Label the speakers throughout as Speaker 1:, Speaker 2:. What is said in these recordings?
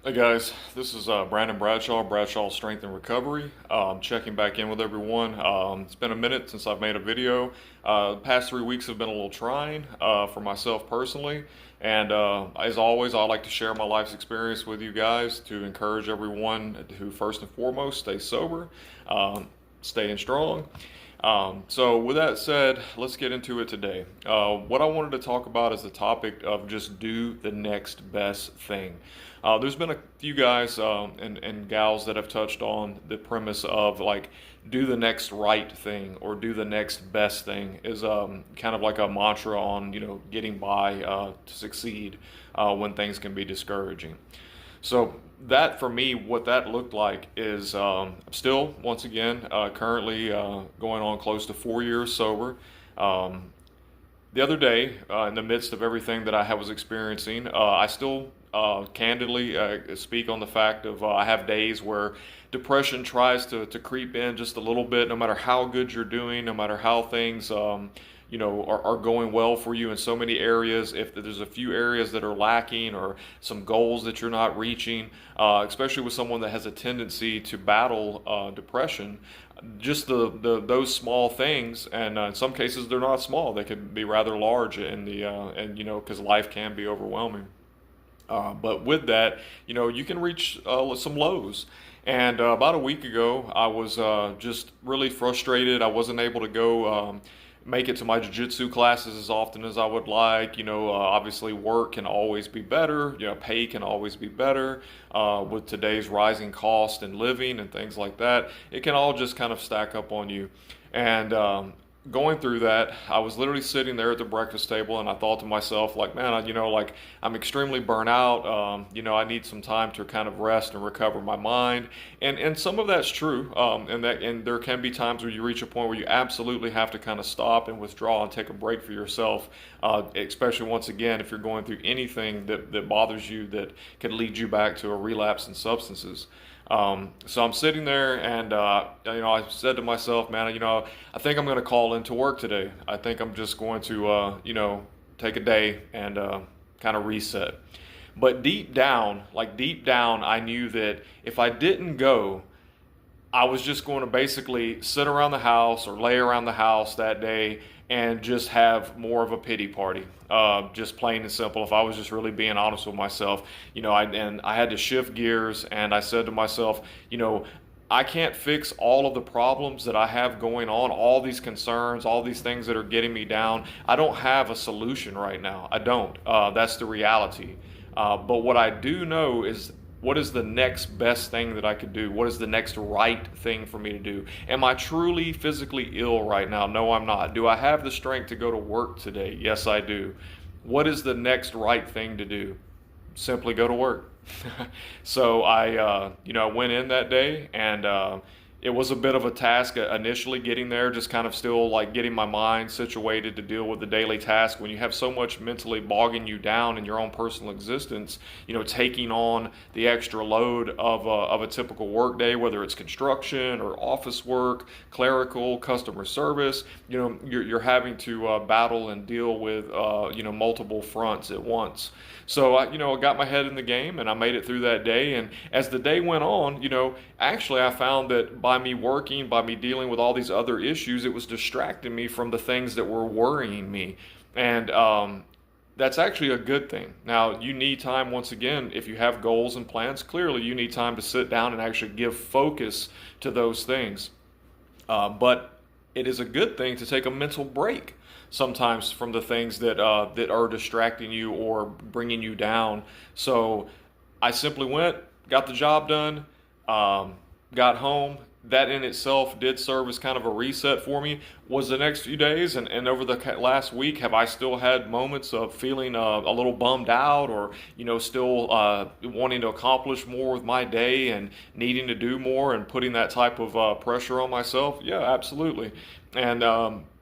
Speaker 1: Hey guys, this is Brandon Bradshaw Strength and Recovery. Checking back in with everyone. It's been a minute since I've made a video. The past 3 weeks have been a little trying for myself personally, and as always, I like to share my life's experience with you guys to encourage everyone who, first and foremost, stay sober, staying strong. So with that said, let's get into it today. What I wanted to talk about is the topic of just do the next best thing. There's been a few guys and gals that have touched on the premise of like do the next right thing or do the next best thing is kind of like a mantra on getting by to succeed when things can be discouraging. So that for me, what that looked like is still, once again, currently going on close to 4 years sober. The other day, in the midst of everything that I was experiencing, I still candidly speak on the fact of I have days where depression tries to creep in just a little bit, no matter how good you're doing, no matter how things are going well for you in so many areas. If there's a few areas that are lacking or some goals that you're not reaching, especially with someone that has a tendency to battle depression, just those small things, and in some cases they're not small; they can be rather large in the because life can be overwhelming. But with that, you can reach some lows. And about a week ago, I was just really frustrated. I wasn't able to go make it to my jiu-jitsu classes as often as I would like. Obviously work can always be better. Pay can always be better. With today's rising cost and living and things like that, it can all just kind of stack up on you. And going through that, I was literally sitting there at the breakfast table, and I thought to myself, like, man, like I'm extremely burnt out. I need some time to kind of rest and recover my mind, and some of that's true. And there can be times where you reach a point where you absolutely have to kind of stop and withdraw and take a break for yourself, especially once again if you're going through anything that bothers you that could lead you back to a relapse in substances. So I'm sitting there, and I said to myself, man, I think I'm going to call into work today. I think I'm just going to, take a day and kind of reset. But deep down, I knew that if I didn't go, I was just going to basically sit around the house or lay around the house that day and just have more of a pity party. Just plain and simple. If I was just really being honest with myself, I had to shift gears, and I said to myself, I can't fix all of the problems that I have going on, all these concerns, all these things that are getting me down. I don't have a solution right now. I don't. That's the reality. But what I do know is what is the next best thing that I could do? What is the next right thing for me to do? Am I truly physically ill right now? No, I'm not. Do I have the strength to go to work today? Yes, I do. What is the next right thing to do? Simply go to work. So I went in that day, and it was a bit of a task initially getting there, just kind of still like getting my mind situated to deal with the daily task. When you have so much mentally bogging you down in your own personal existence, taking on the extra load of a typical work day, whether it's construction or office work, clerical, customer service, you're having to battle and deal with multiple fronts at once. So I got my head in the game, and I made it through that day. And as the day went on, actually I found that by me working, by me dealing with all these other issues, it was distracting me from the things that were worrying me. And that's actually a good thing. Now, you need time, once again, if you have goals and plans, clearly you need time to sit down and actually give focus to those things. But it is a good thing to take a mental break sometimes from the things that are distracting you or bringing you down. So I simply went, got the job done, got home. That in itself did serve as kind of a reset for me. Was the next few days and over the last week, have I still had moments of feeling a little bummed out, or still wanting to accomplish more with my day and needing to do more and putting that type of pressure on myself? Yeah, absolutely. And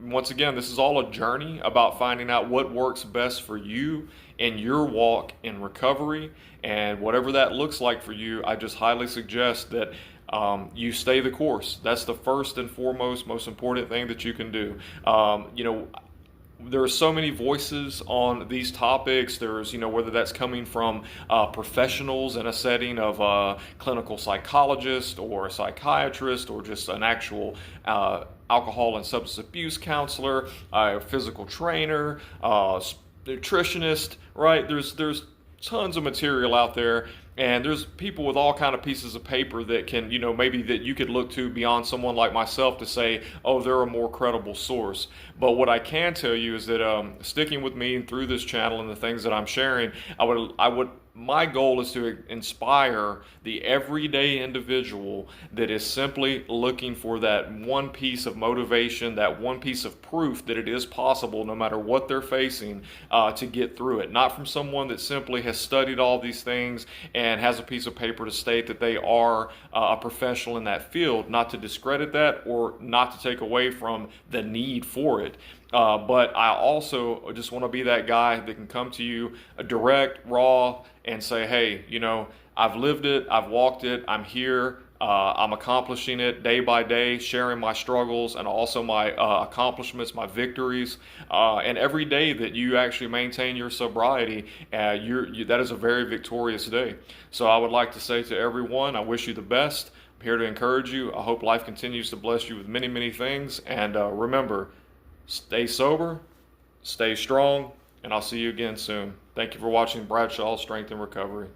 Speaker 1: once again, this is all a journey about finding out what works best for you in your walk in recovery, and whatever that looks like for you, I just highly suggest that you stay the course. That's the first and foremost, most important thing that you can do. there are so many voices on these topics. There's, whether that's coming from professionals in a setting of a clinical psychologist or a psychiatrist or just an actual alcohol and substance abuse counselor, a physical trainer, nutritionist, right? There's tons of material out there, and there's people with all kind of pieces of paper that can, maybe that you could look to beyond someone like myself to say, oh, they're a more credible source. But what I can tell you is that sticking with me through this channel and the things that I'm sharing, my goal is to inspire the everyday individual that is simply looking for that one piece of motivation, that one piece of proof that it is possible, no matter what they're facing, to get through it. Not from someone that simply has studied all these things and has a piece of paper to state that they are a professional in that field. Not to discredit that or not to take away from the need for it. But I also just want to be that guy that can come to you direct, raw, and say, hey, I've lived it, I've walked it, I'm here, I'm accomplishing it day by day, sharing my struggles and also my accomplishments, my victories. And every day that you actually maintain your sobriety, that is a very victorious day. So I would like to say to everyone, I wish you the best. I'm here to encourage you. I hope life continues to bless you with many, many things. And remember, stay sober, stay strong, and I'll see you again soon. Thank you for watching Bradshaw Strength and Recovery.